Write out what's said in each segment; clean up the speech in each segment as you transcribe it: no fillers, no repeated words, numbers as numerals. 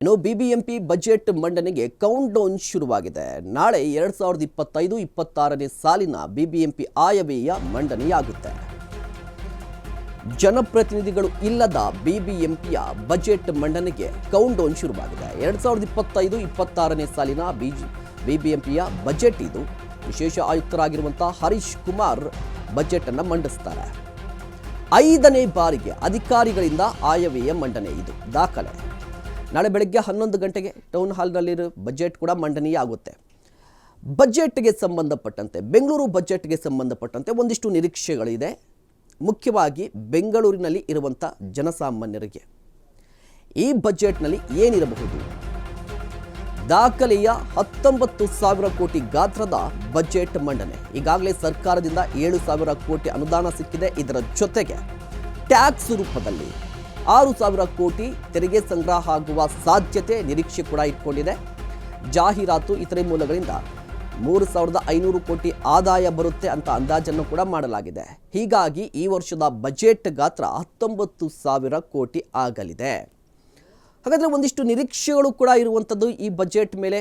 ಇನ್ನು BBMP budget ಮಂಡನೆಗೆ count down ಶುರುವಾಗಿದೆ. ನಾಳೆ 2025-26ನೇ ಸಾಲಿನ ಬಿಬಿಎಂಪಿ ಆಯವ್ಯಯ ಮಂಡನೆಯಾಗುತ್ತೆ. ಜನಪ್ರತಿನಿಧಿಗಳು ಇಲ್ಲದ ಬಿಬಿಎಂಪಿಯ ಬಜೆಟ್ ಮಂಡನೆಗೆ ಕೌಂಟ್ ಡೌನ್ ಶುರುವಾಗಿದೆ. 2025-26ನೇ ಸಾಲಿನ ಬಿಬಿಎಂಪಿಯ ಬಜೆಟ್ ಇದು. ವಿಶೇಷ ಆಯುಕ್ತರಾಗಿರುವಂತಹ ಹರೀಶ್ ಕುಮಾರ್ ಬಜೆಟ್ ಅನ್ನು ಮಂಡಿಸ್ತಾರೆ. 5ನೇ ಬಾರಿಗೆ ಅಧಿಕಾರಿಗಳಿಂದ ಆಯವ್ಯಯ ಮಂಡನೆ ಇದು ದಾಖಲೆ. ನಾಳೆ ಬೆಳಗ್ಗೆ 11 ಗಂಟೆಗೆ ಟೌನ್ ಹಾಲ್ನಲ್ಲಿರೋ ಬಜೆಟ್ ಕೂಡ ಮಂಡನೆಯಾಗುತ್ತೆ. ಬಜೆಟ್ಗೆ ಸಂಬಂಧಪಟ್ಟಂತೆ ಬೆಂಗಳೂರು ಬಜೆಟ್ಗೆ ಸಂಬಂಧಪಟ್ಟಂತೆ ಒಂದಿಷ್ಟು ನಿರೀಕ್ಷೆಗಳಿದೆ. ಮುಖ್ಯವಾಗಿ ಬೆಂಗಳೂರಿನಲ್ಲಿ ಇರುವಂಥ ಜನಸಾಮಾನ್ಯರಿಗೆ ಈ ಬಜೆಟ್ನಲ್ಲಿ ಏನಿರಬಹುದು? ದಾಖಲೆಯ 19,000 ಕೋಟಿ ಗಾತ್ರದ ಬಜೆಟ್ ಮಂಡನೆ. ಈಗಾಗಲೇ ಸರ್ಕಾರದಿಂದ 7,000 ಕೋಟಿ ಅನುದಾನ ಸಿಕ್ಕಿದೆ. ಇದರ ಜೊತೆಗೆ ಟ್ಯಾಕ್ಸ್ ರೂಪದಲ್ಲಿ 6,000 ಕೋಟಿ ತೆರಿಗೆ ಸಂಗ್ರಹ ಆಗುವ ಸಾಧ್ಯತೆ ನಿರೀಕ್ಷೆ ಕೂಡ ಇಟ್ಕೊಂಡಿದೆ. ಜಾಹೀರಾತು ಇತರೆ ಮೂಲಗಳಿಂದ 3,500 ಕೋಟಿ ಆದಾಯ ಬರುತ್ತೆ ಅಂತ ಅಂದಾಜನ್ನು ಕೂಡ ಮಾಡಲಾಗಿದೆ. ಹೀಗಾಗಿ ಈ ವರ್ಷದ ಬಜೆಟ್ ಗಾತ್ರ 19,000 ಕೋಟಿ ಆಗಲಿದೆ. ಹಾಗಾದರೆ ಒಂದಿಷ್ಟು ನಿರೀಕ್ಷೆಗಳು ಕೂಡ ಇರುವಂಥದ್ದು ಈ ಬಜೆಟ್ ಮೇಲೆ.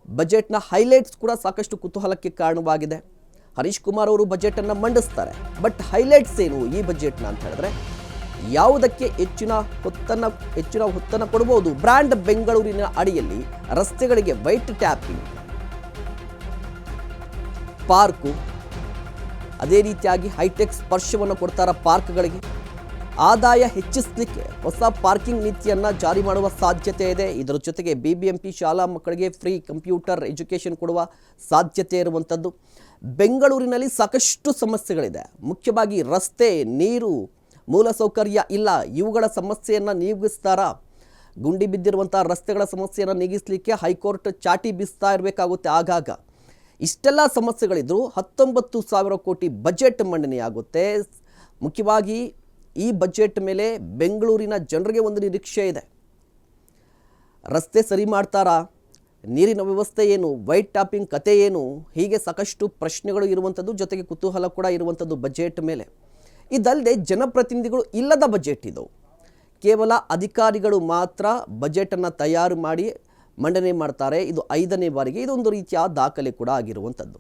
ಬಜೆಟ್ನ ಹೈಲೈಟ್ಸ್ ಕೂಡ ಸಾಕಷ್ಟು ಕುತೂಹಲಕ್ಕೆ ಕಾರಣವಾಗಿದೆ. ಹರೀಶ್ ಕುಮಾರ್ ಅವರು ಬಜೆಟನ್ನು ಮಂಡಿಸ್ತಾರೆ. ಬಟ್ ಹೈಲೈಟ್ಸ್ ಏನು ಈ ಬಜೆಟ್ನ ಅಂತ ಹೇಳಿದ್ರೆ, ಯಾವುದಕ್ಕೆ ಹೆಚ್ಚಿನ ಹೊತ್ತನ್ನು ಕೊಡಬಹುದು? ಬ್ರ್ಯಾಂಡ್ ಬೆಂಗಳೂರಿನ ಅಡಿಯಲ್ಲಿ ರಸ್ತೆಗಳಿಗೆ ವೈಟ್ ಟ್ಯಾಪಿಂಗ್, ಪಾರ್ಕು, ಅದೇ ರೀತಿಯಾಗಿ ಹೈಟೆಕ್ ಸ್ಪರ್ಶವನ್ನು ಕೊಡ್ತಾರ ಪಾರ್ಕ್ಗಳಿಗೆ. ಆದಾಯ ಹೆಚ್ಚಿಸಲಿಕ್ಕೆ ಹೊಸ ಪಾರ್ಕಿಂಗ್ ನೀತಿಯನ್ನು ಜಾರಿ ಮಾಡುವ ಸಾಧ್ಯತೆ ಇದೆ. ಇದರ ಜೊತೆಗೆ ಬಿಬಿಎಂಪಿ ಶಾಲಾ ಮಕ್ಕಳಿಗೆ ಫ್ರೀ ಕಂಪ್ಯೂಟರ್ ಎಜುಕೇಷನ್ ಕೊಡುವ ಸಾಧ್ಯತೆ ಇರುವಂಥದ್ದು. ಬೆಂಗಳೂರಿನಲ್ಲಿ ಸಾಕಷ್ಟು ಸಮಸ್ಯೆಗಳಿದೆ. ಮುಖ್ಯವಾಗಿ ರಸ್ತೆ, ನೀರು, ಮೂಲಸೌಕರ್ಯ ಇಲ್ಲ. ಇವುಗಳ ಸಮಸ್ಯೆಯನ್ನು ನೀಗಿಸ್ತಾರಾ? ಗುಂಡಿ ಬಿದ್ದಿರುವಂಥ ರಸ್ತೆಗಳ ಸಮಸ್ಯೆಯನ್ನು ನೀಗಿಸಲಿಕ್ಕೆ ಹೈಕೋರ್ಟ್ ಚಾಟಿ ಬೀಸ್ತಾ ಇರಬೇಕಾಗುತ್ತೆ ಆಗಾಗ. ಇಷ್ಟೆಲ್ಲ ಸಮಸ್ಯೆಗಳಿದ್ದರೂ 19,000 ಕೋಟಿ ಬಜೆಟ್ ಮಂಡನೆಯಾಗುತ್ತೆ. ಮುಖ್ಯವಾಗಿ ಈ ಬಜೆಟ್ ಮೇಲೆ ಬೆಂಗಳೂರಿನ ಜನರಿಗೆ ಒಂದು ನಿರೀಕ್ಷೆ ಇದೆ. ರಸ್ತೆ ಸರಿ ಮಾಡ್ತಾರಾ? ನೀರಿನ ವ್ಯವಸ್ಥೆ ಏನು? ವೈಟ್ ಟಾಪಿಂಗ್ ಕತೆ ಏನು? ಹೀಗೆ ಸಾಕಷ್ಟು ಪ್ರಶ್ನೆಗಳು ಇರುವಂಥದ್ದು, ಜೊತೆಗೆ ಕುತೂಹಲ ಕೂಡ ಇರುವಂಥದ್ದು ಬಜೆಟ್ ಮೇಲೆ. ಇದಲ್ಲದೆ ಜನಪ್ರತಿನಿಧಿಗಳು ಇಲ್ಲದ ಬಜೆಟ್ ಇದು. ಕೇವಲ ಅಧಿಕಾರಿಗಳು ಮಾತ್ರ ಬಜೆಟನ್ನು ತಯಾರು ಮಾಡಿ ಮಂಡನೆ ಮಾಡ್ತಾರೆ. ಇದು 5ನೇ ಬಾರಿಗೆ. ಇದೊಂದು ರೀತಿಯ ದಾಖಲೆ ಕೂಡ ಆಗಿರುವಂಥದ್ದು.